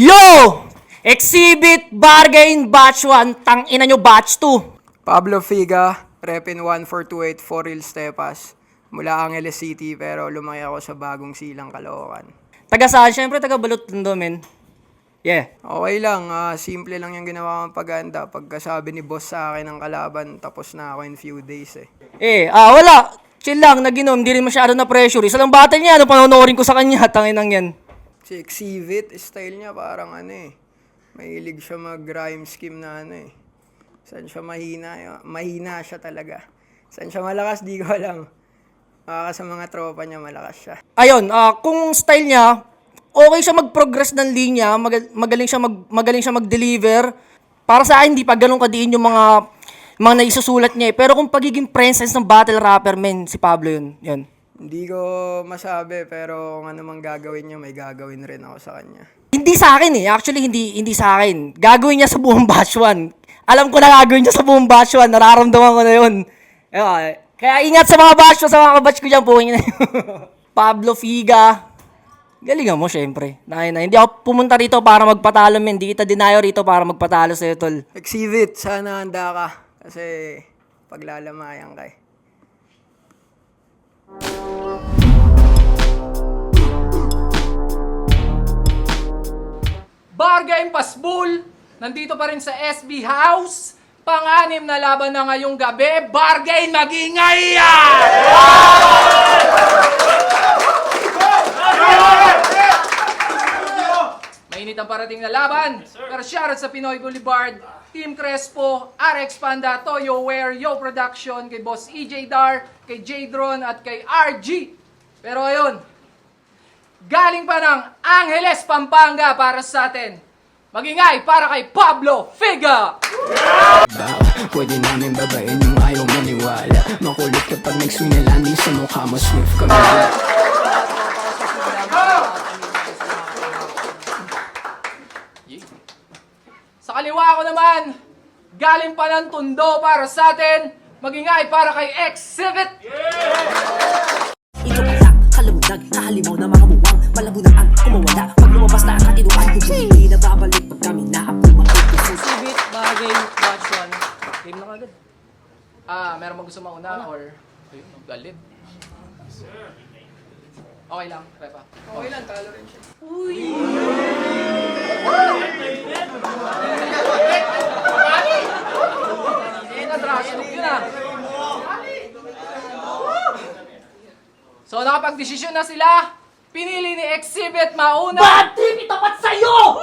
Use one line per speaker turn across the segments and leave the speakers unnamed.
Yo! Exhibit, bargain, batch 1, tang-ina nyo batch 2.
Pablo Figa, Repin 14284 Real Stepas. Mula Angeles City pero lumaki ako sa Bagong Silang, Caloocan.
Taga saan? Siyempre taga Balot-Tondo, men. Yeah.
Okay lang, simple lang yung ginawa kong paganda. Pagkasabi ni boss sa akin ng kalaban, tapos na ako in few days
Wala. Chill lang, naginom, di rin masyado na pressure. Isa lang battle niya, ano panonorin ko sa kanya, tanginang yan.
Si Exhibit, style niya parang mahilig siya mag-rhyme scheme na Saan siya mahina? Mahina siya talaga. Saan siya malakas, di ko alam. Sa mga tropa niya, malakas siya.
Ayun, kung style niya, okay siya mag-progress ng linya, magaling siya mag-deliver. Para sa akin, hindi pa ganun kadiin yung mga naisusulat niya eh. Pero kung pagiging presence ng battle rapper, men, si Pablo yun. Yun.
Hindi ko masabi, pero kung ano mang gagawin niya, may gagawin rin ako sa kanya.
Hindi sa akin eh. Actually, hindi sa akin. Gagawin niya sa buong batch 1. Alam ko na gagawin niya sa buong batch 1. Nararamdaman ko na yun. Kaya ingat sa mga batch sa mga kabatch ko dyan. Puhin na yun. Pablo Figa. Galingan mo, syempre. Hindi ako pumunta rito para magpatalo, men. Hindi kita dinayo rito para magpatalo sa'yo, tol.
Exhibit, sana handa ka. Kasi paglalamayan ka
Bargain Pasbul, nandito pa rin sa SB House. Pang-anim na laban na ngayong gabi, Bargain Magingay! Mainit ang parating na laban. Pero shoutout sa Pinoy Boulevard, Team Crespo, RX Panda, Toyo Wear, Yo Production, kay Boss EJ Dar, kay J-Drone at kay RG. Pero ayun, galing pa ng Angeles, Pampanga para sa atin. Magingay para kay Pablo Figa!
Pwede namin babain yung ayaw maniwala. Makulit kapag nag-swing na landing sa mukha mo, swift kami.
Sa kaliwa ko naman, galing pa ng Tondo para sa atin. Magingay para kay Exhibit!
Ito kaya kalumudag, nakalimaw na mga muwang malabo na ang kumawala. Pag lumabas na ang katinuan ko, hindi na babalik pag kami naapulmang ito.
Exhibit, bargain, batch 1. Game na kagad.
Meron bang gusto mauna or ayun, galit? Okay lang, Repa.
Okay lang, talo rin siya.
So nakapag-desisyon na sila. Pinili ni Exhibit mauna.
Bad trip itapat sa'yo!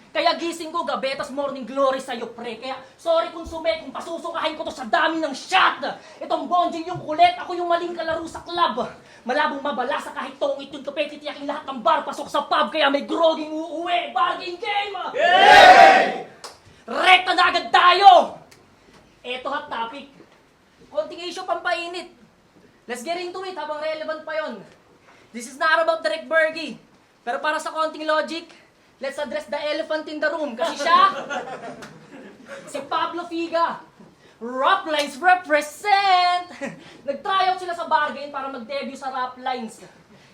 Kaya gising ko gabi, tas morning glory sa'yo, pre. Kaya sorry kung kung pasusukahin ko to sa dami ng shot. Itong bonjing yung kulit, ako yung maling kalaro sa club. Malabong mabala sa kahit tongit yung kape, titiyakin lahat ng bar, pasok sa pub, kaya may groging uuwi. Bargain game! Yay! Rekta na agad tayo! Eto hot topic. Konting issue pampainit. Let's get into it habang relevant pa yon. This is not about Derek Bergie. Pero para sa konting logic, let's address the elephant in the room. Kasi siya, si Pablo Figa. Rap Lines represent! Nag-tryout sila sa bargain para mag-debut sa Rap Lines.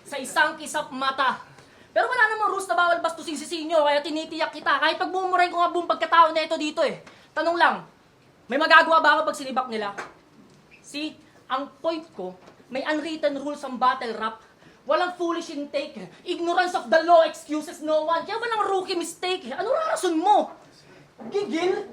Sa isang kisap mata. Pero wala namang rules na bawal bastusin si Sinyo, kaya tinitiyak kita. Kahit pagmumurahin ko nga buong pagkatao na ito dito eh. Tanong lang, may magagawa ba ako pag sinibak nila? See, ang point ko, may unwritten rules ang battle rap. Walang foolish intake. Ignorance of the law excuses no one. Kaya walang rookie mistake. Ano rason mo? Gigil?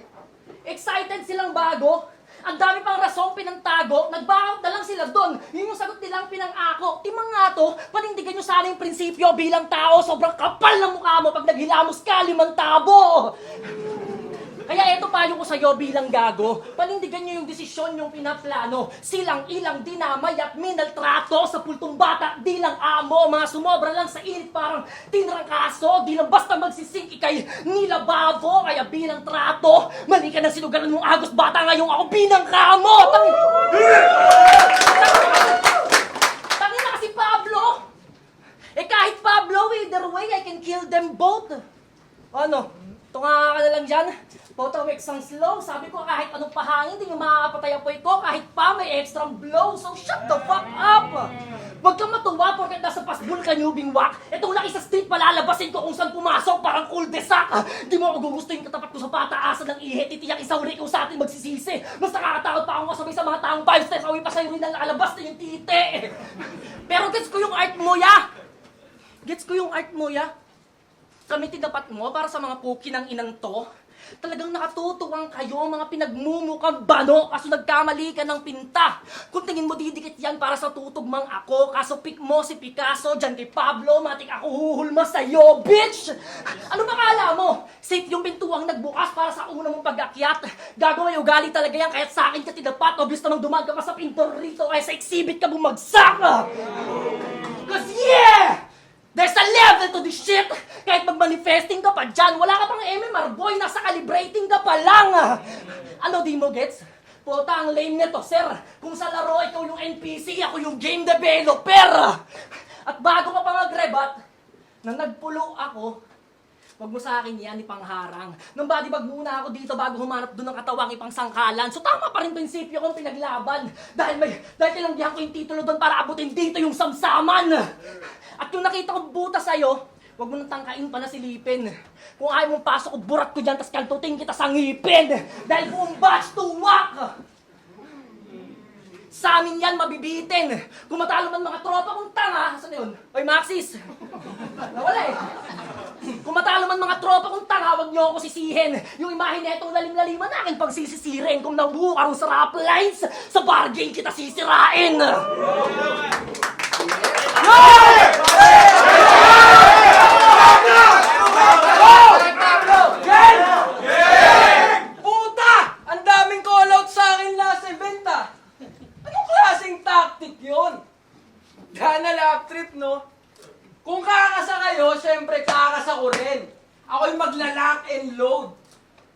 Excited silang bago? Ang dami pang rasong pinantago. Nag-backout na lang sila doon. Yun yung sagot nilang pinang-ako. Timang nga to, panindigan nyo sana yung prinsipyo bilang tao. Sobrang kapal ng mukha mo pag naghilamos ka, limang tabo. Kaya eto payo ko sa'yo bilang gago, panindigan nyo yung desisyon yung pinaplano. Silang ilang dinamay at minaltrato sa pultong bata, di lang amo. Mga sumobra lang sa init parang tinrangkaso, di lang basta magsisink ikay nilababo. Kaya bilang trato, mali ka ng sinugaran mong agos bata, ngayong ako bilang kamo. Tangin na kasi Pablo. Kahit Pablo, either way, I can kill them both. Ano? Tunga ka na lang dyan. Photo ang slow. Sabi ko kahit anong pahangin, hindi nyo makakapatay apoy ko. Kahit pa may extra blow. So shut the fuck up! Huwag kang matuwa porket nasa pasbul ka newbing wak. Itong laki sa street, palalabasin ko kung saan pumasok, parang cul-de-sac. Di mo ako gugustuhin katapat ko sa pataasan ng ihe, titiyak isang ikaw sa atin magsisisi. Mas nakakatakot pa akong kasabay sa mga taong 5 steps away pa sa'yo rin ang lalabas na yung titi. Pero gets ko yung art mo, ya! Gets ko yung art mo, ya! Kami tinapat mo para sa mga puki ng inang to. Talagang nakatutuwang kayo, mga pinagmumukhang bano, kaso nagkamali ka ng pinta. Kung tingin mo didikit yan para sa tutugmang ako, kaso pick mo si Picasso, dyan kay Pablo, matik ako huhulma sa'yo, bitch! Ano ba kala mo? Safe yung pintuang nagbukas para sa una mong pag-akyat. Gago may ugali talaga yan, kahit sa akin ka tinapat, obvious namang dumaan ka pa sa pinto rito, kaya sa exhibit ka bumagsak! Cause yeah! There's a level to this shit! Kahit mag-manifesting ka pa dyan, wala ka pang MMR boy, nasa calibrating ka pa lang! Ano di mo gets? Puta, ang lame nito, sir! Kung sa laro, ikaw yung NPC, ako yung game developer! At bago ka pa mag-rebat, nang nagpulo ako, wag mo sa akin yan, ipangharang. Nung bodybag muna ako dito bago humanap doon ng katawang ipangsangkalan. So tama pa rin prinsipyo kong pinaglaban. Dahil tinanggihan ko yung titulo doon para abutin dito yung samsaman. At yung nakita kong buta sa'yo, wag mo nang tangkain pa na silipin. Kung ayaw mong pasok ko, burat ko dyan, tas kaltutin kita sa ngipin. Dahil buong batch to whack! Sa amin yan mabibitin. Kung matalo man mga tropa kong tanga, saan yun? Oy, Maxis! Nawala eh. Kung matalo man mga tropa kong tanga, wag niyo ako sisihin. Yung imahe na itong lalim-laliman na akin pag sisisirin. Kung nabuo ka rin sa rap lines, sa bargain kita sisirain.
Puta! Ang daming call-out sa akin last event ah! Anong klaseng tactic yun? Gana lap trip, no? Kung kakasa kayo, syempre kakasa ko rin. Ako'y magla-lock and load.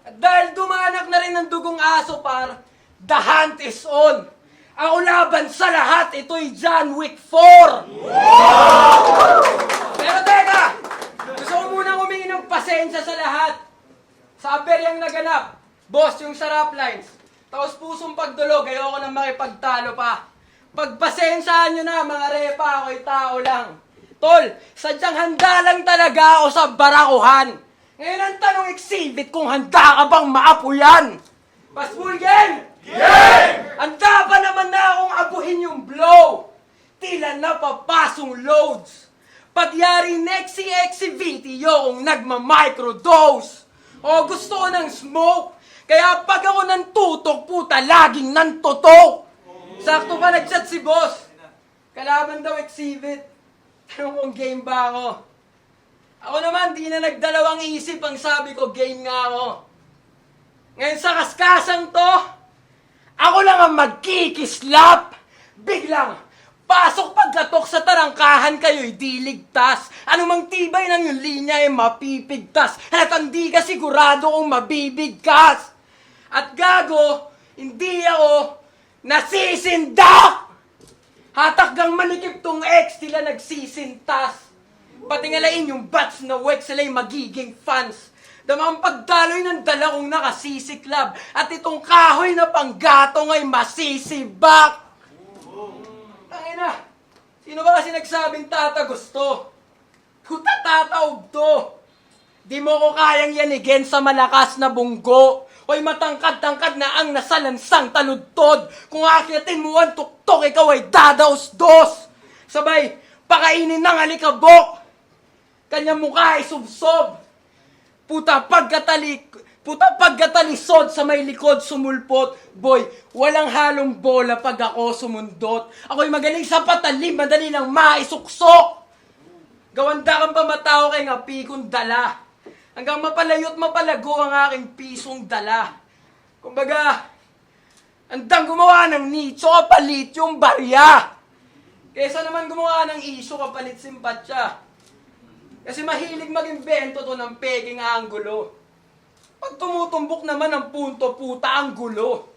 At dahil dumanak na rin ng dugong aso par, the hunt is on. Ako laban sa lahat, ito'y John Wick 4! Pero teka, gusto ko munang humingi ng pasensya sa lahat. Sa aperyang naganap, boss, yung sarap lines. Tapos pusong pagdulog, ayoko nang makipagtalo pa. Pagpasensyahan nyo na, mga repa, ako'y tao lang. Tol, sadyang handa lang talaga ako sa barakuhan. Ngayon ang tanong exhibit kung handa ka bang maapuyan. Pasbulgen! Yeah! Handa pa naman na akong abuhin yung blow. Tila napapasong loads. Pagyari next video kung nagma-microdose. O gusto ko ng smoke. Kaya pag ako ng tutok, puta, laging nantotok. Sakto pa nag-chat si boss. Kalaban daw exhibit. Tanong kung game ba ako. Ako naman, di na nagdalawang isip ang sabi ko, game nga ako. Ngayon sa kaskasang to, ako lang ang magkikislap. Biglang, pasok pagkatok sa tarangkahan kayo'y di ligtas. Anumang tibay ng yung linya ay mapipigtas. At hindi ka sigurado kung mabibigkas. At gago, hindi ako nasisindak! Hatakgang manikip tong ex, tila nagsisintas. Patingalain yung bats na wek, sila'y magiging fans. Damang pagdaloy ng dala kong nakasisiklab. At itong kahoy na panggatong ay masisibak. Tangina, sino ba kasi nagsabing tatagos to? Puta tataob to. Di mo ko kayang yanigin sa malakas na bunggo. Hoy matangkad-tangkad na ang nasalansang taludtod. Kung akyatin mo ang tuktok, ikaw ay dadaos-dos. Sabay, pakainin ng alikabok. Kanyang mukha ay subsob. Puta pagkatalisod sa may likod sumulpot. Boy, walang halong bola pag ako sumundot. Ako'y magaling sa patalim, madali lang maisuksok. Gawanda kang pamatao kay nga pikong dala. Hanggang mapalayot mapalago ang aking pisong dala. Kumbaga, andang gumawa ng nicho kapalit yung barya. Kesa naman gumawa ng iso kapalit simpatsya. Kasi mahilig mag-invento to ng peking anggulo. Pag tumutumbok naman ang punto, puta ang gulo.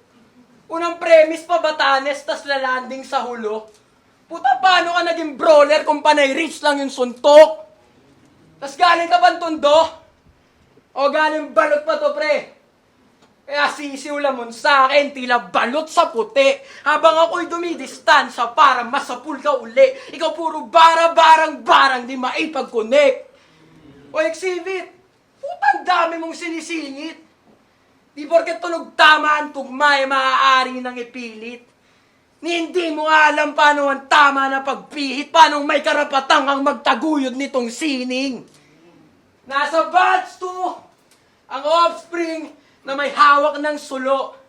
Unang premise pa Batanes, tas lalanding sa hulo. Puta, paano ka naging brawler kung panay rich lang yung suntok? Tas galing ka bang tondo? O galing balot pa to, pre? Kaya sisiw lamon sa akin, tila balot sa puti. Habang ako'y dumidistansya para masapul ka uli. Ikaw puro barang, di maipag-connect. O exhibit, putang dami mong sinisingit. Di porket tunog tama ang tugma ay maaari nang ipilit. Ni hindi mo alam paano ang tama na pagpihit, paano may karapatang ang magtaguyod nitong sining. Nasa batch 2, ang offspring na may hawak ng sulo.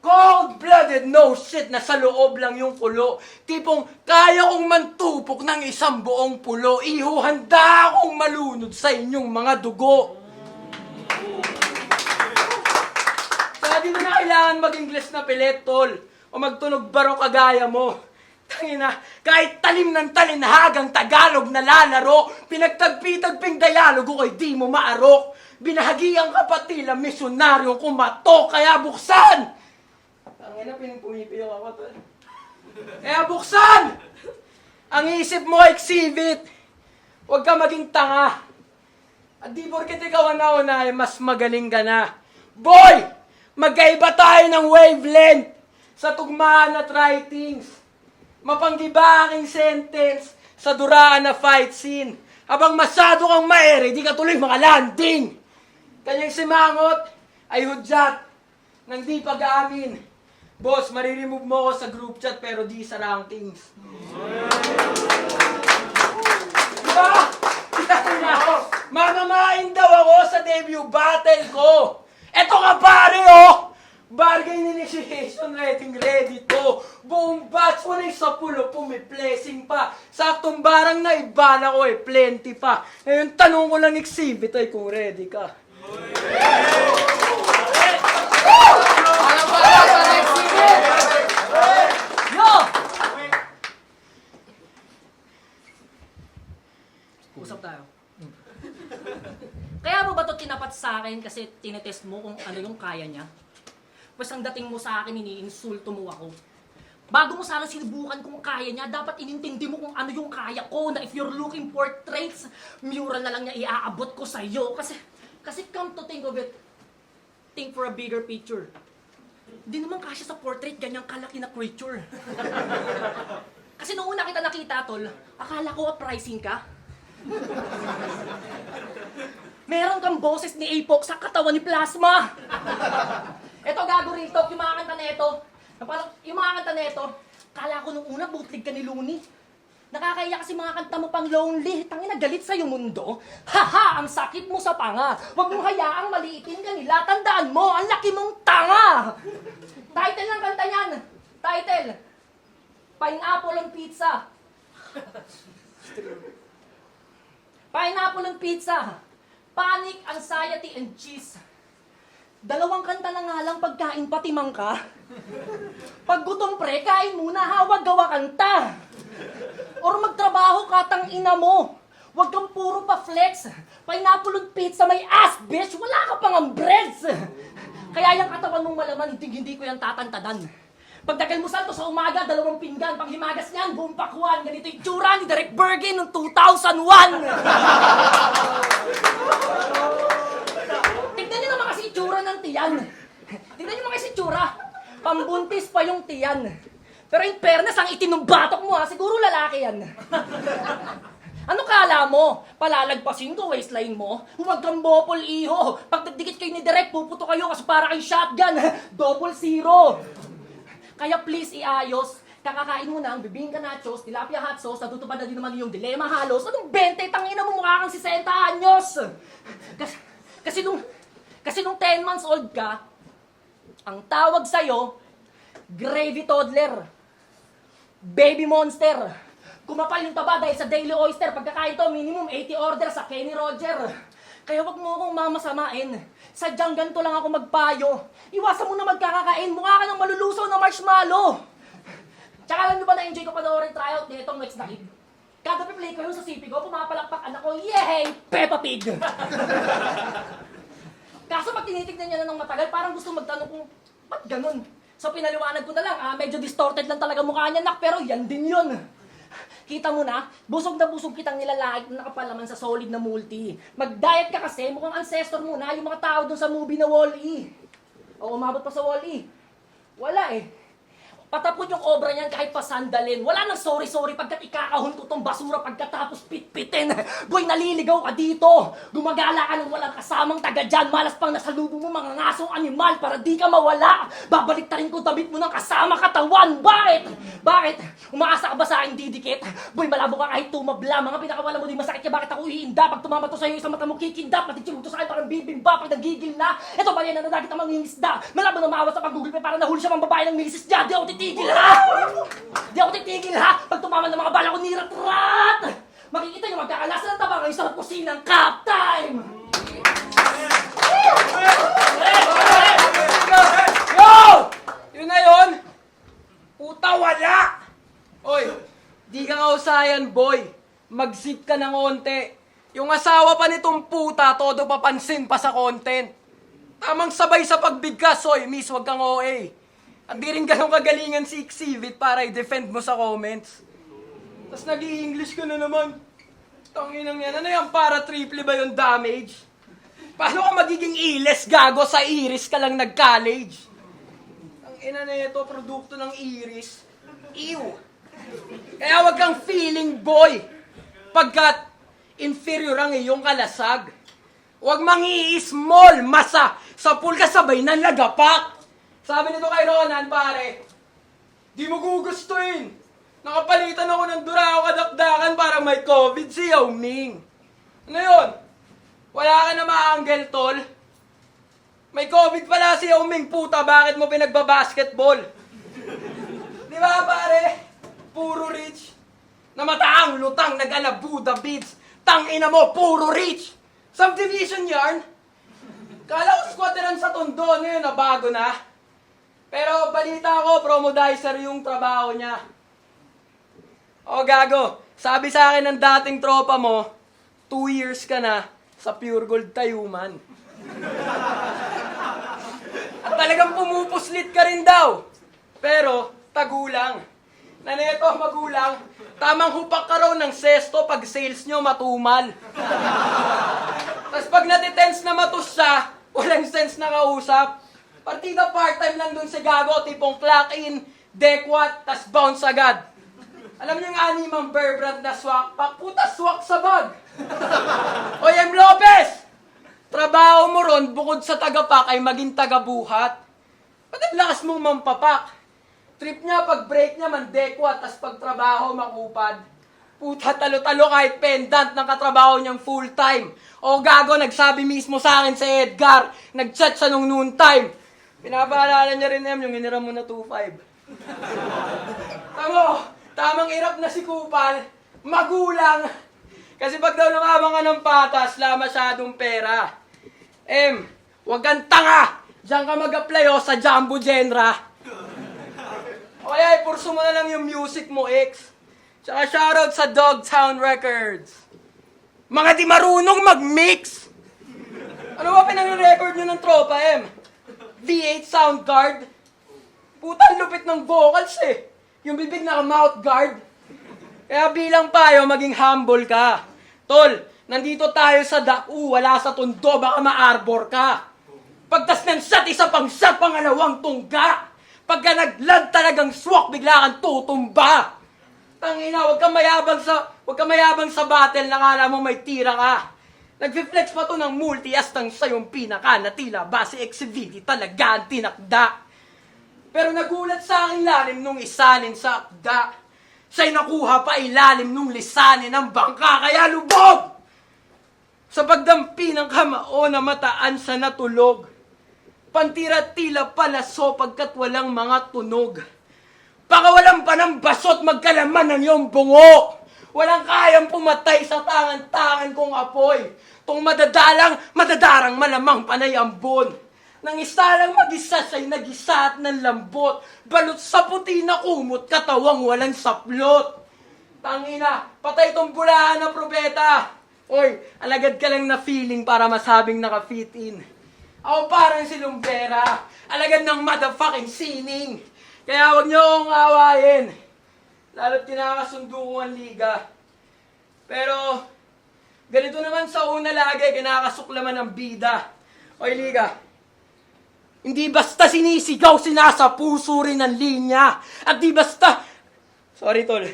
Cold-blooded, no shit, na sa loob lang yung kulo. Tipong kaya kong mantupok ng isang buong pulo. Ihuhanda akong malunod sa inyong mga dugo. Kaya di na kailangan mag-Ingles na pilit, tol. O magtunog baro kagaya mo. Tangina, kahit talim ng talinhagang Tagalog na lalaro, pinagtagpi-tagping dialogo ko'y di mo maarok. Binahagiang kapatila, misyonaryo kumatok, kaya buksan! Tangina, pumipiyok ako, tol. Kaya buksan! Ang isip mo, exhibit. Huwag ka maging tanga. At di porket ikaw ang nauna, ay mas magaling ka na. Boy! Magkaiba tayo ng wavelength sa tugmaan at writings. Mapanggiba aking sentence sa duraan na fight scene. Habang masyado kang maere, di ka tuloy mga landing. Kanyang simangot ay hudyat ng di pag-aamin. Boss, mariremove mo ko sa group chat pero di sa rankings. Diba? Mamamain daw ako sa debut battle ko. Eto ka pare, oh! Bargain initiation, ready to. Buong batch mo na sa pulo, pumiplessing pa. Saktong barang na ibala ko plenty pa. Ngayon tanong ko lang exhibit ay kung ready ka.
Walang bala sa next event!
Yo! Usap tayo. Kaya mo ba ito tinapat sa akin kasi tinetest mo kung ano yung kaya niya? Pues ang dating mo sa akin, iniinsulto mo ako. Bago mo sana sinubukan kung kaya niya, dapat inintindi mo kung ano yung kaya ko, na if you're looking for traits, mural na lang niya iaabot ko sa'yo. Kasi come to think of it, think for a bigger picture. Hindi naman kasya sa portrait, ganyang kalaki na creature. Kasi nung una kita nakita, tol, akala ko pricing ka. Meron kang boses ni Apoc sa katawan ni Plasma. Eto, gago rito, yung mga kanta neto. Yung mga kanta neto, kala ko nung una bootleg ka ni Looney. Nakakaya kasi mga kanta mo pang lonely. Tangina, galit sa'yo mundo. Haha, ang sakit mo sa panga. Huwag mong hayaang maliitin ka nila. Tandaan mo, ang laki mong tanga. Title ng kanta niyan. Title, Pineapple on Pizza. Pineapple on Pizza. Panic, Anxiety, and Cheese. Dalawang kanta na nga lang pagkain patimang ka. Pag gutom pre, kain muna, hawag gawa kanta. Or magtrabaho ka, tang ina mo. Huwag kang puro pa-flex. Pineapple on pizza, may ass, bitch. Wala ka pang ang breads. Kaya yung katawan mong malaman, hindi ko yan tatantadan. Pagdagal mo salto sa umaga, 2 pinggan. Pag himagas niyan, buong pakwan. Ganito yung tsura ni Derek Bergen noong 2001. Tignan niyo naman kasi itsura ng tiyan. Tignan niyo naman kasi itsura. Pambuntis pa yung tiyan. Pero in fairness, ang itim ng batok mo ha, siguro lalaki yan. Ano kala mo? Palalagpasin ko waistline mo? Huwag kang bopol iho. Pag nagdikit kayo ni Derek, puputo kayo kasi para kayong shotgun. 0-0. Kaya please iayos. Kakakain mo na ang bibingka nachos, tilapia hot sauce, natutupad na din naman yung dilema halos. Anong 20? Tangina mo, mukha kang 60 anyos. Kasi nung 10 months old ka, ang tawag sa'yo, gravy toddler, baby monster. Kumapal yung taba dahil sa daily oyster. Pagkakain to, minimum 80 orders sa Kenny Roger. Kaya wag mo akong mamasamain. Sadyang ganito lang ako magpayo. Iwasan mo na magkakakain. Mukha ka ng malulusaw na marshmallow. Tsaka alam nyo ba na-enjoy ko panoorin tryout nitong next na kid? Kada play ko yung sa CP ko, pumapalakpak anak ko, yehey! Peppa Pig! Kaso pag tinitignan niya na ng matagal, parang gusto magtanong kung, ba't ganun? So pinaliwanag ko na lang, medyo distorted lang talaga mukha niya, nak, pero yan din yun. Kita mo na busog kitang nilalait na nakapalaman sa solid na multi. Mag-diet ka kasi, mukhang ancestor mo na yung mga tao dun sa movie na Wall-E. O umabot pa sa wall E. Wala eh. Patapon yung obra niyan kahit pa sandalin. Wala nang sorry-sorry pagkat ikakahon ko tong basura pagkatapos pitpitin. Boy, naliligaw ka dito. Gumagala ka ng walang kasamang taga dyan. Malas pang nasalubong mo mga ngasong animal para di ka mawala. Babalik ta rin ko damit mo ng kasama katawan. Bakit? Bakit? Umaasa ka ba sa aking didikit? Boy, malabo ka kahit tumabla. Mga pinakawala mo di masakit ka. Bakit ako iinda? Pag tumama to sa'yo, isang mata mo kikindap. Matitsyung to sa akin parang bibimba. Pag nagigil na. Ito ba yan na nagagit ang mangingisda? Malabo na maawa sa pag-google pa para nahuli siya mga babae ng misis dyan. Di ako titigil, ha? Di ako titigil, ha? Pag tumama ng mga bala ko nirat-rat! Makikita niyo magkakalasa ng tabang ang isang kusinang cup time!
Yo! Yun na yun! Puta, wala! Oy, di ka nga usayan, boy. Mag-zip ka ng onte. Yung asawa pa nitong puta, todo papansin pa sa content. Tamang sabay sa pagbigkas, oy, miss, wag kang OA. At di rin ganun kagalingan si Exhibit para i-defend mo sa comments. Tapos nag-i-English ka na naman. Tanginang yan. Ano yan? Para triple ba yung damage? Paano ka magiging iles, gago? Sa iris ka lang nag-college. Ang ina na ito, produkto ng iris. Ew. Kaya wag kang feeling boy. Pagkat inferior ang iyong kalasag. Huwag mangi-small masa sa pool kasabay ng lagapak. Sabi nito kay Ronan, pare, di mo gugustuhin. Nakapalitan ako ng Durao kadakdakan para may COVID si Yao Ming. Ano yun? Wala ka na ma-angle, tol? May COVID pala si Yao Ming, puta, bakit mo pinagbabasketball? Di ba, pare? Puro rich. Namataang lutang nag-ala Buddha Beats. Tangina mo, puro rich. Subdivision yarn. Kala ko squatteran sa tondo, ano yun, nabago na. Pero balita ko, promodizer yung trabaho niya. O gago, sabi sa akin ng dating tropa mo, 2 years ka na sa Pure Gold Tayuman. At talagang pumupuslit ka rin daw. Pero, tagulang. Naneto, magulang, tamang hupak ka raw ng sesto pag sales nyo matumal. Tapos pag natitense na matus siya, walang sense na kausap. Partida part-time lang dun si Gago, tipong clock in, dekwat, tas bounce agad. Alam niyo yung animang Bear Brand na swak pack? Puta, swak sa bag! Oy, M. Lopez! Trabaho mo ron, bukod sa tagapak ay maging tagabuhat. Ba't ang lakas mong mampapak? Trip niya, pag break niya, mandekwat, tas pag trabaho, makupad. Puta, talo-talo kahit pendant ng katrabaho niyang full-time. O gago, nagsabi mismo sa akin si Edgar, nag-chat siya nung noon time. Pinapaalala niya rin, yung hiniram mo na 2.5. Tamang irap na si Kupal, magulang. Kasi pag daw lumabang ka ng patas, la masyadong pera. Wag kang tanga! Diyan ka mag-apply sa Jumbo Genra. O kaya, purso mo na lang yung music mo, X. Tsaka shoutout sa Dogtown Records. Mga di marunong mag-mix! Ano ba pinag-record nyo ng tropa, V8 sound guard. Puta, lupit ng vocals Yung bibig naka-mouth guard. Kaya bilang payo, maging humble ka. Tol, nandito tayo sa DAU, wala sa tundo, baka ma-arbor ka. Pagtas ng shot, isa pang shot, pangalawang tungga. Pagka nag-land talagang swak, bigla kang tutumba. Tangina, wag ka mayabang sa battle, nakala mo may tira ka. Nag-flex pa to ng multi-as ng sayong pinaka na tila base exhibit talaga ang tinakda. Pero nagulat sa akin lalim nung isalin sa akda. Siya'y nakuha pa ilalim nung lisanin ng bangka kaya lubog! Sa pagdampi ng kamao na mataan sa natulog. Pantira tila palaso pagkat walang mga tunog. Pakawalan pa ng basot magkalaman ng iyong bungo. Walang kayang pumatay sa tangan-tangan kong apoy. Tung madadarang malamang panay ambon. Nang isa lang mag-isa siya'y nag-isa at ng lambot. Balot sa puti na kumot, katawang walang saplot. Tangina, patay tong bulahan na probeta. Oy, alagad ka lang na feeling para masabing naka-fit in. Ako parang si Lumbera, alagad ng motherfucking sining. Kaya wag niyo akong awayin. Lalo't kinakasundo ko ang liga. Pero, ganito naman sa una lagi, kinakasuklaman ng bida. Oy, liga. Hindi basta sinisigaw, sinasa puso rin ang linya. At di basta... Sorry, tol.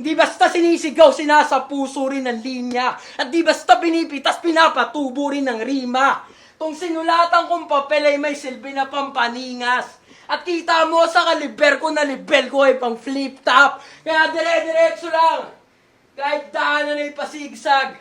Hindi basta sinisigaw, sinasa puso rin ang linya. At di basta pinipitas, pinapatubo rin ang rima. Kung sinulatan kong papel ay may silbi na pampaningas. At kita mo sa kaliber ko na libel ko ay pang flip top. Kaya dire-diretso lang. Kahit daanan ay pasigsag.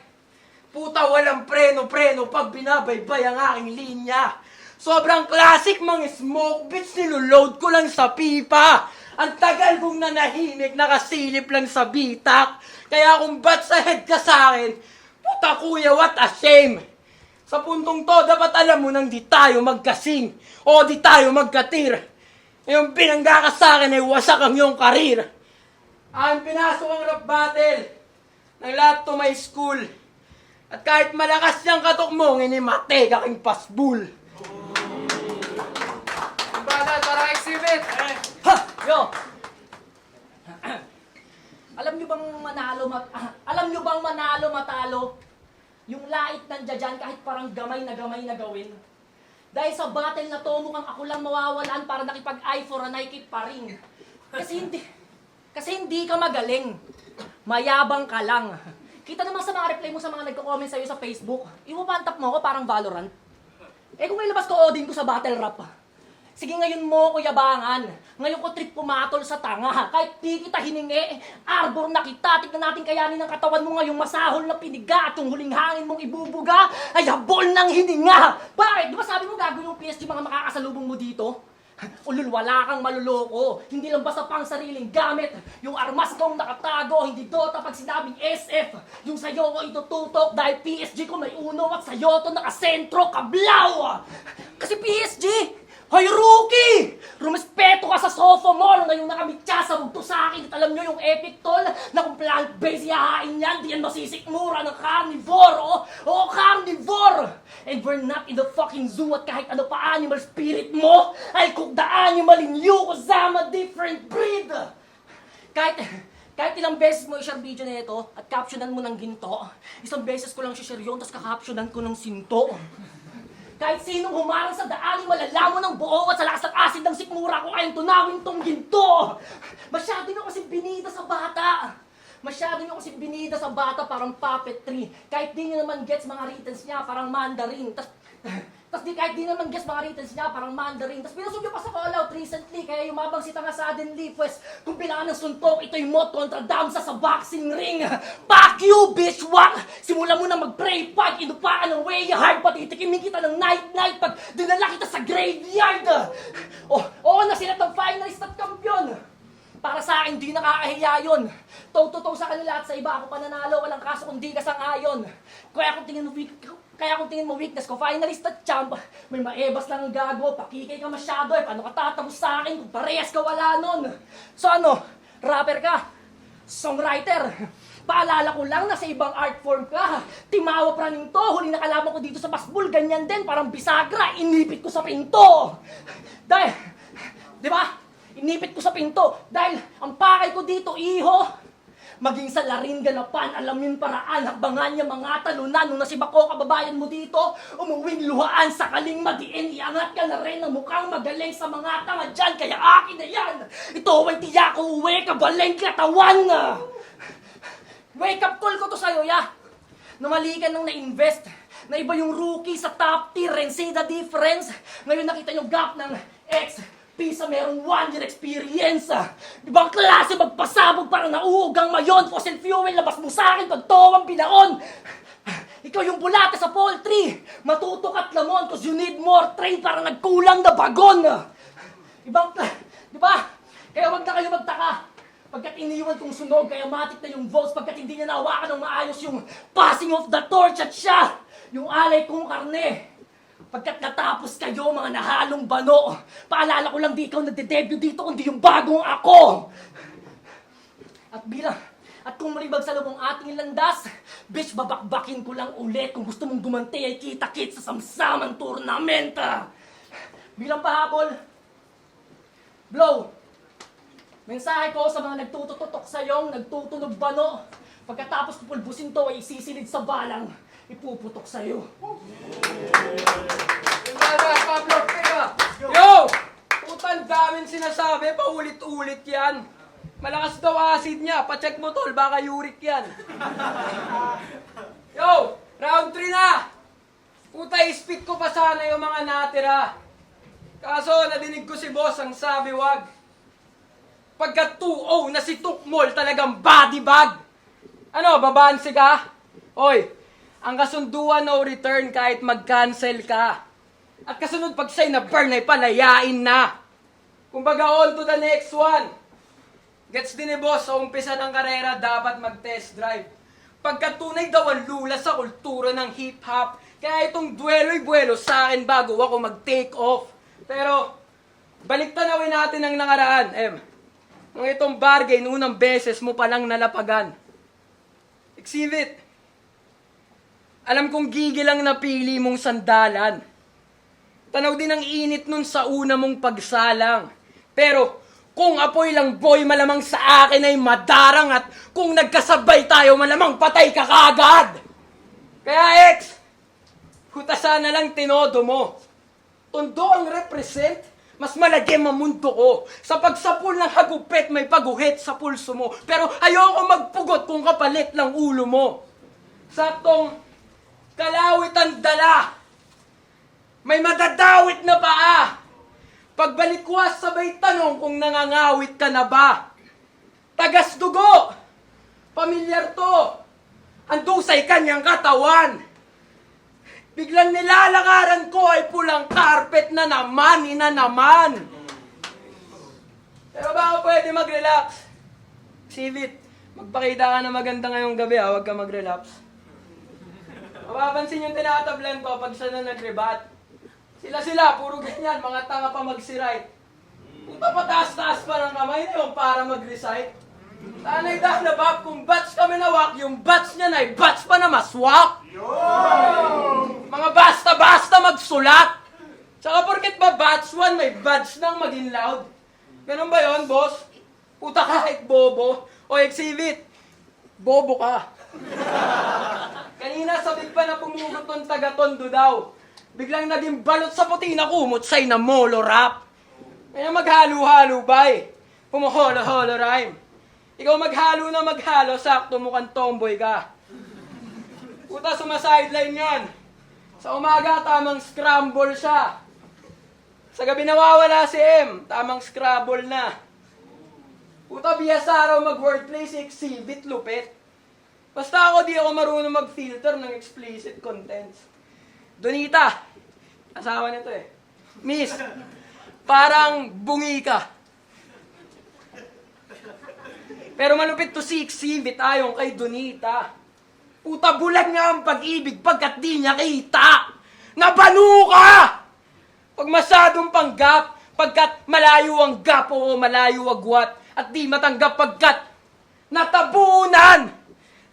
Puta, walang preno-preno pag binabaybay ang aking linya. Sobrang classic mga smoke bits, niluload ko lang sa pipa. Ang tagal kong nanahimik, nakasilip lang sa bitak. Kaya kung ba't sa head ka sa'kin, puta kuya, what a shame. Sa puntong to, dapat alam mo nang di tayo magkasing o di tayo magkatir. Yung binangga ka sa'kin ay wasak ang iyong karir. Ang pinasok ang rap battle ng lahat to my school. At kahit malakas niyang katok mo, inimate kaking pasbul.
Brother, para exhibit.
Ha! Yo! Alam nyo bang manalo matalo? Yung lait nandiyan dyan kahit parang gamay na gawin. Dahil sa battle na to, mukhang ako lang mawawalan para nakipag-eye for a Nike pa rin. Kasi hindi ka magaling. Mayabang ka lang. Kita naman sa mga reply mo sa mga nagko-comment sa'yo sa Facebook, ipapantap mo ako parang Valorant. Eh kung may labas ko odin ko sa battle rap, sige ngayon mo ko yabangan. Ngayon ko trip pumatol sa tanga. Kahit di kita hiningi, arbor na kita. Tignan natin kayanin ng katawan mo ngayong masahol na piniga. At yung huling hangin mong ibubuga, ay habol ng hininga. Bakit? Di ba sabi mo gagawin yung PSG mga makakasalubong mo dito? Ulul, wala kang maluloko. Hindi lang basta pang sariling gamit. Yung armas kong nakatago, hindi Dota pag sinabing SF. Yung sa'yo ko itututok dahil PSG ko may uno at sa'yo to nakasentro, kablaw! Kasi PSG, hoy rookie! Rumespeto ka sa sophomore ngayong nakamitsa sa bugto sa akin. At alam nyo yung epic tol na kung plant-based yahain yan, di yan masisikmura ng carnivore. Oo, carnivore! And we're not in the fucking zoo at kahit ano pa animal spirit mo ay cook the animal in you cause I'm a different breed! Kahit ilang beses mo i-share video na ito at captionan mo ng ginto, isang beses ko lang share yun tapos kakaptionan ko ng sinto. Kahit sinong humarang sa daan, malalaman ng buo at sa lakas ng asid ng sikmura ko kayang tunawin tong ginto. Masyado nyo kasi binida sa bata. Parang puppetry. Kahit di nyo naman gets mga writtens niya, parang Mandarin. Kahit di naman gets mga writtens niya, parang Mandarin. Tapos pinasok nyo pa sa call out recently, kaya yumabang si Tanga suddenly. Pues, kung bilangan ng suntok, ito'y mot kontra Damsa sa boxing ring. Fuck you, bitch! Wak! Simulan mo na mag-pray pag inupaan ng way hard. Patitikimin kita ng night-night pag dinala kita sa graveyard. Oo, nasilat ng finalist at kampiyon. Para sa akin, di nakakahiya yun. Toe-to-toe sa kanila at sa iba ako pananalo. Walang kaso kung di ka sang-ayon. Kaya kung tingin mo weakness ko, finalist at champ, may maebas lang ang gago. Pakikay ka masyado eh. Paano ka tatapos sa akin kung parehas ka wala nun? So ano, rapper ka? Songwriter? Paalala ko lang na sa ibang art form ka. Timawa praning to. Huli na kalaban ko dito sa basbol. Ganyan din, parang bisagra. Inipit ko sa pinto. Dahil, di ba? Inipit ko sa pinto dahil ang pakay ko dito, iho. Maging sa laring ganapan, alam yung paraan, hakbangan niya mga talunan. Nung nasibak ko, kababayan mo dito, umuwing luhaan, sakaling madiin, iangat ka na rin ng mukhang magaling sa mga tanga dyan. Kaya akin na yan, ito ay tiyak ko uwi, kabaleng katawan. Wake up call ko to sa'yo, ya. Namali ka nang na-invest, na iba yung rookie sa top tier, and see the difference. Ngayon nakita yung gap ng Pisa merong 1 year experience. Ibang klase magpasabog para nauugang mayon. Fossil fuel, labas mo sa akin pag towang pinaon. Ikaw yung bulate sa poultry. Matutok at lamon cause you need more train para nagkulang na bagon. Di ba? Kaya wag na kayo magtaka. Pagkat iniwan kong sunog, kaya matik na yung votes. Pagkat hindi niya nawakan ng maayos yung passing of the torch at siya, yung alay kong karne. Pagkat natapos kayo, mga nahalong bano, paalala ko lang di ikaw nagde-debut dito, kundi yung bagong ako. At kung malibag sa lubong ating landas, bitch, babakbakin ko lang ulit. Kung gusto mong gumanti ay kita-kit sa samsamang turnamenta. Bilang pahabol, blow. Mensahe ko sa mga nagtututok sa iyong nagtutunog bano. Pagkatapos ko pulbusin to ay isisilid sa balang, ipuputok sa'yo.
Brother, Pablo Ortega. Yo!
ang daming sinasabi, paulit-ulit yan. Malakas daw acid niya, pacheck mo tol, baka uric yan. Yo, round 3 na! Puta, ispit ko pa sana yung mga natira. Kaso, nadinig ko si boss, ang sabi wag. Pagka 2-0 na si Tukmol, talagang body bag. Ano, babansi ka? Oy, ang kasunduan no return kahit mag-cancel ka. At kasunod pag siya'y na-burn ay palayain na. Kumbaga on to the next one. Gets din ni boss, sa umpisa ng karera dapat mag-test drive. Pagkatunay daw ang lula sa kultura ng hip-hop. Kaya itong duelo'y buwelo sa akin bago ako mag-take off. Pero, balik tanawin natin ang nakaraan, Nung itong bargain, unang beses mo palang nalapagan. Exhibit. Alam kong gigil ang napili mong sandalan. Tanaw din ang init nun sa una mong pagsalang. Pero, kung apoy lang boy, malamang sa akin ay madarang at kung nagkasabay tayo, malamang patay ka kagad. Kaya ex, hutasan na lang tinodo mo. Tondo ang represent, mas malagim ang mundo ko. Sa pagsapul ng hagupit, may paguhit sa pulso mo. Pero ayoko magpugot kung kapalit lang ulo mo. Saktong kalawit ang dala. May madadawit na paa. Pagbalik ko sabay tanong kung nangangawit ka na ba. Tagas dugo. Pamilyar to. Andusay kanyang katawan. Biglang nilalakaran ko ay pulang carpet na naman, ina naman. Pero baka pwede mag-relax. Sivit, magpakita ka na maganda ngayong gabi huwag ka mag-relapse. Mapapansin yung tinatablan ko pag siya na nag-rebat. Sila, puro ganyan, mga tanga pa mag-recite. Punta pataas-taas pa ng kamay na yun para mag-recite. Tanay na Bob, kung batch kami nawak, yung batch niya na ay batch pa na maswak. Mga basta-basta magsulat. Tsaka porket ba batch 1, may batch nang maging loud. Ganun ba yon, boss? Puta kahit bobo. O exhibit, bobo ka. Kanina sabik pa na pumugot ng taga-tondo daw. Biglang naging balot sa puti na kumot sa'y na molo rap. Kaya maghalo-halo ba Pumuholo-holo rhyme. Ikaw maghalo na maghalo, sakto mukhang tomboy ka. Puta, sumasideline yan. Sa umaga, tamang scramble siya. Sa gabi nawawala si M, tamang scrabble na. Puta, biyas araw mag-wordplay si exhibit, lupit. Basta ako di ako marunong mag-filter ng explicit contents. Donita, asawa nito Miss, parang bungi ka. Pero malupit to si exhibit ayon kay Donita. Puta, bulag nga ang pag-ibig pagkat di niya kita. Nabanu ka! Pag masyadong panggap, pagkat malayo ang gap o malayo agwat, at di matanggap pagkat natabunan.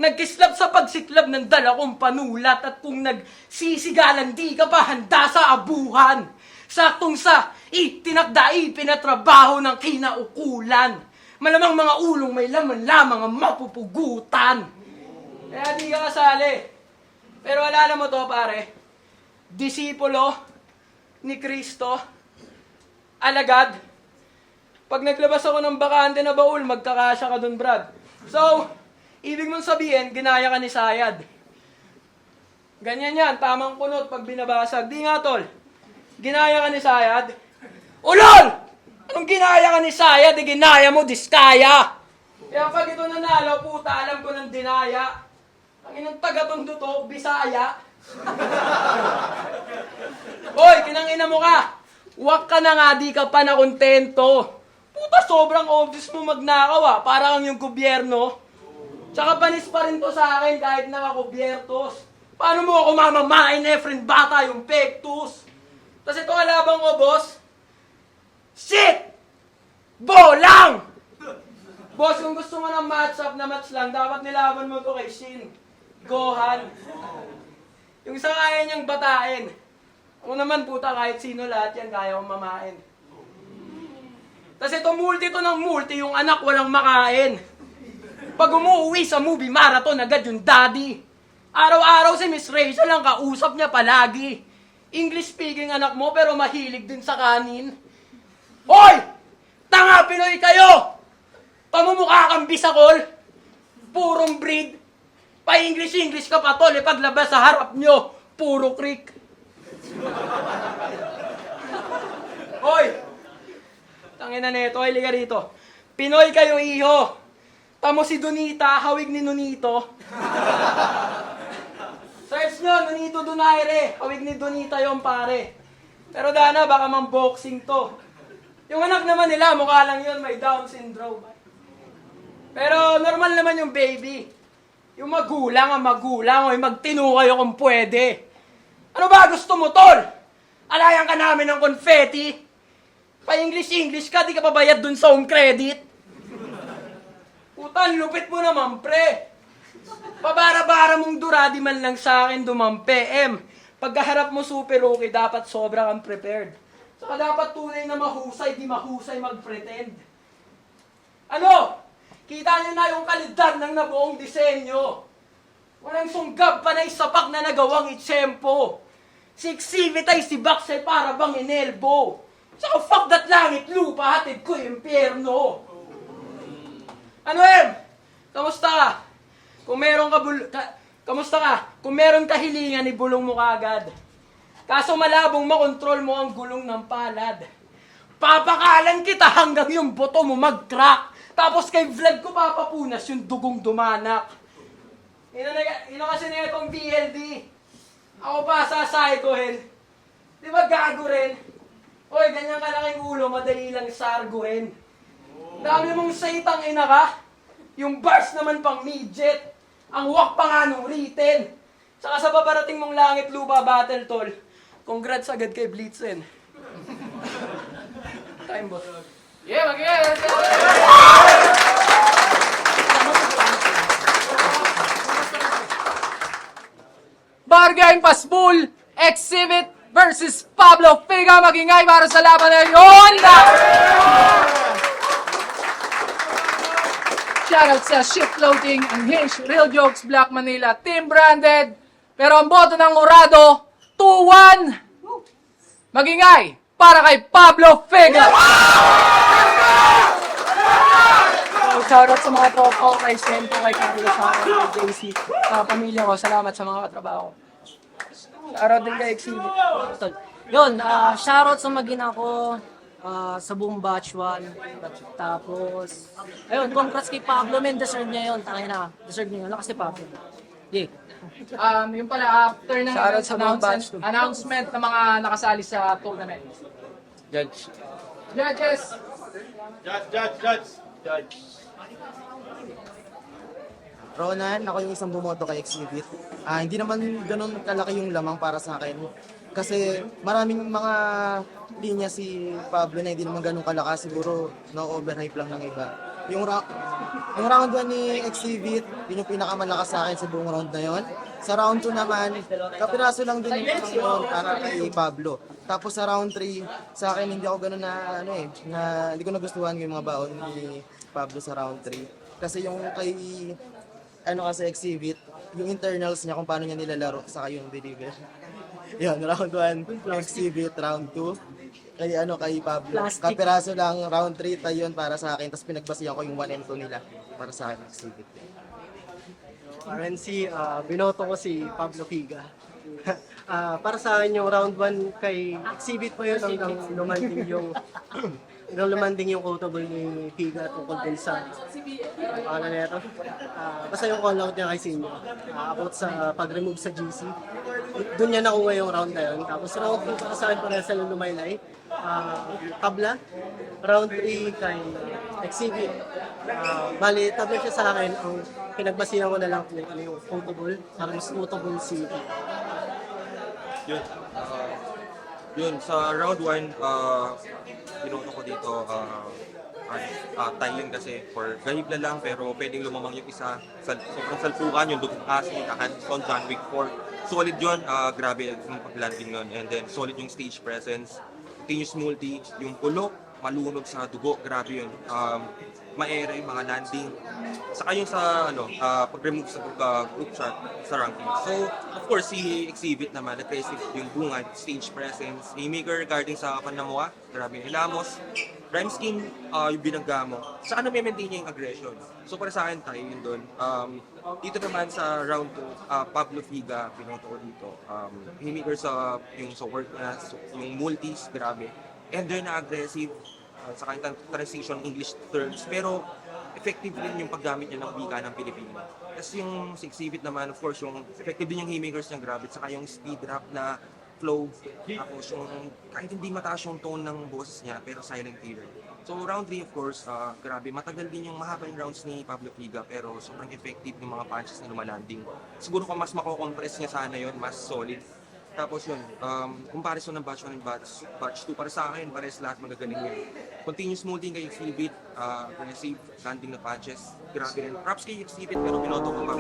Nagkislap sa pagsiklab ng dala kong panulat at kung nagsisigalan di ka pa handa sa abuhan. Saktong sa itinakda ipinatrabaho ng kinaukulan. Malamang mga ulong may laman lamang ang mapupugutan. Kaya di ka kasali. Pero alala mo to pare, disipulo ni Kristo, alagad. Pag naglabas ako ng bakante na baul, magkakasya ka dun, Brad. So, ibig mong sabihin, ginaya ka ni Sayad. Ganyan yan, tamang kunot pag binabasag. Di nga, tol. Ginaya ka ni Sayad. Ulol! Anong ginaya ka ni Sayad? Di ginaya mo, diskaya. Kaya pag ito nanalo, puta, alam ko ng dinaya. Ang inang taga-tondo to, Bisaya. Hoy, kinangina mo ka. Huwag ka na nga, di ka pa nakontento. Puta, sobrang obvious mo magnakaw Parang yung gobyerno. Tsaka panis pa rin to sa akin kahit nakakubyertos. Paano mo ako mamamain, friend bata, yung pektus? Tapos ito kalabang ko, boss. Shit! Bolang! Boss, kung gusto mo ng match-up na match lang, dapat nilaban mo to kay Shin. Gohan. Yung isang kaya niyang batain. Ako naman, puta, kahit sino lahat yan, kaya kong mamain. Tapos ito, multi to ng multi, yung anak walang makain. Pag umuwi sa movie marathon, agad yung daddy. Araw-araw si Miss Rachel lang kausap niya palagi. English speaking anak mo, pero mahilig din sa kanin. Hoy! Tanga Pinoy kayo! Pamumukha kang bisakol. Purong breed. Pa-English ka pa tol. Paglabas sa harap nyo, puro creek. Hoy! Tangina nito, ay liga rito. Pinoy kayo, iho. Tamo si Donita, hawig ni Nonito. Search nyo, Nonito Donaire. Hawig ni Donita yung pare. Pero Dana, baka mang boxing to. Yung anak naman nila, mukha lang yun, may Down syndrome. Pero normal naman yung baby. Yung magulang, oy, magtinu kayo kung pwede. Ano ba gusto mo, tol? Alayan ka namin ng confetti? Pa-English ka, di ka pabayad dun sa home credit? Putan, lupit mo naman, pre. Pabara-bara mong dura, di man lang sa akin dumampe. Pagkaharap mo super okay, dapat sobra kang prepared. Saka dapat tunay na mahusay, di mahusay mag-pretend. Ano? Kita nyo na yung kalidad ng nabuong disenyo. Walang sunggab pa na isapak na nagawang itsempo. Si Exhibit ay si Bax ay para bang inelbo. Saka fuck that langit, lupa, hatid ko yung impyerno. Ano Kamusta ka? Kamusta ka? Kung meron kahilingan, ibulong mo kagad. Kaso malabong makontrol mo ang gulong ng palad. Papakalan kita hanggang yung boto mo mag-crack. Tapos kay vlog ko papapunas yung dugong dumanak. Ino kasi na itong BLD. Ako pa sasaikohin. Di ba gago rin? Oy, ganyan kalaking ulo, madali lang sarguhin. Dami mong saitang ina ka. Yung bars naman pang midget. Ang wak pa nga nung written. Saka sa paparating mong langit lupa battle tol. Congrats agad kay Blitzen. Time boss.
Yeah, mag-yes! Bargain Pasbul, Exhibit versus Pablo Figa. Magingay para sa laban na yun! Shoutout sa Ship Floating, Unhinged, Real Jokes, Black Manila, Team Branded. Pero ang boto ng Urado, 2-1. Magingay para kay Pablo Figa.
Shoutout sa mga tropa ko, kay Sento, kay Carlos, kay JC, sa pamilya ko. Salamat sa mga katrabaho ko. Shoutout din kay Exhibit.
Yun, shoutout sa magina ko, sa buong batch 1. Tapos, ayun, congrats kay Pablo, men, deserve niya yun. Tangina, deserve niya yun. Lakas si Pablo. Yeah.
Yung pala, after ng
Shoutout sa mga batch two.
announcement ng mga nakasali sa tournament.
Judge.
Judges!
Ronan, ako yung isang bumoto kay Exhibit. Hindi naman ganun kalaki yung lamang para sa akin. Kasi maraming mga linya si Pablo na hindi naman ganun kalakas. Siguro na-overhype lang ng iba. Yung round 1 ni Exhibit, yun yung pinakamalakas sa akin sa buong round na yon. Sa round 2 naman, kapiraso lang din yung para kay Pablo. Tapos sa round 3, sa akin hindi ako ganun na hindi ko nagustuhan yung mga baon ni Pablo sa round 3. Kasi yung kay kasi Exhibit, yung internals niya kung paano niya nilalaro saka yung deliver. Yun, round 1 Exhibit, round 2 kay Pablo. Kapiraso lang, round 3 tayo yun para sa akin, tapos pinagbasihan ko yung 1 and 2 nila para sa akin Exhibit.
RNC, binoto ko si Pablo Figa. Para sa akin yung round 1 kay Exhibit po yun hanggang lumanding yung quotable ni Figa tungkol din sa neto. Basta yung call out niya kay Sinyo about sa pag-remove sa GC. Doon niya nakuha yung round na yun. Tapos round 2 para sa akin para sa Lumaylay. Tabla. Round 3 kay Exhibit. Bali, tabla siya sa akin. Ang pinagbasihan ko na lang kung ano yung quotable. Para mas quotable si Figa.
Yun, sa round 1, binoto ko dito, Thailand kasi for ganib na lang pero pwedeng lumamang yung isa. Sobrang salpukan yung Dugong Kasi, Hanson, John Wick 4. Solid yun, grabe yung pag-landing nun. And then solid yung stage presence, continuous multi, yung pulok, malunod sa dugo, grabe yun. Maere yung mga landing. Saka yung sa pag-remove sa group shot sa ranking. So, of course, si Exhibit naman, aggressive yung bungad, stage presence, haymaker regarding sa Panamuha, grabe yung Hilamos. rhyme scheme, yung binangga mo, saka na-maintain niya yung aggression. So para sa akin tayo yun doon. Dito naman sa round 2, Pablo Figa, pinoto ko dito. Haymaker sa yung sa work niya, yung multis, grabe. And then aggressive, saka yung transition English terms. Pero effective din yung paggamit niya ng wika ng Pilipino. Tapos yung sa exhibit naman, of course, yung effective din yung haymakers niya, grabe. Saka yung speed rap na flow. Tapos yung kahit hindi mataas yung tone ng boses niya, pero silent killer. So round 3, of course, grabe. Matagal din yung mahaba yung rounds ni Pablo Figa, pero sobrang effective yung mga punches na lumalanding. Siguro kung mas mako-compress niya sana yun, mas solid. Tapos yun, comparison ng batch 1 and batch 2, para sa akin, pares lahat magagaling yun. Continuous molding kay Exhibit, aggressive, landing na punches, grabe rin. Props kay Exhibit, pero pinoto ko pa.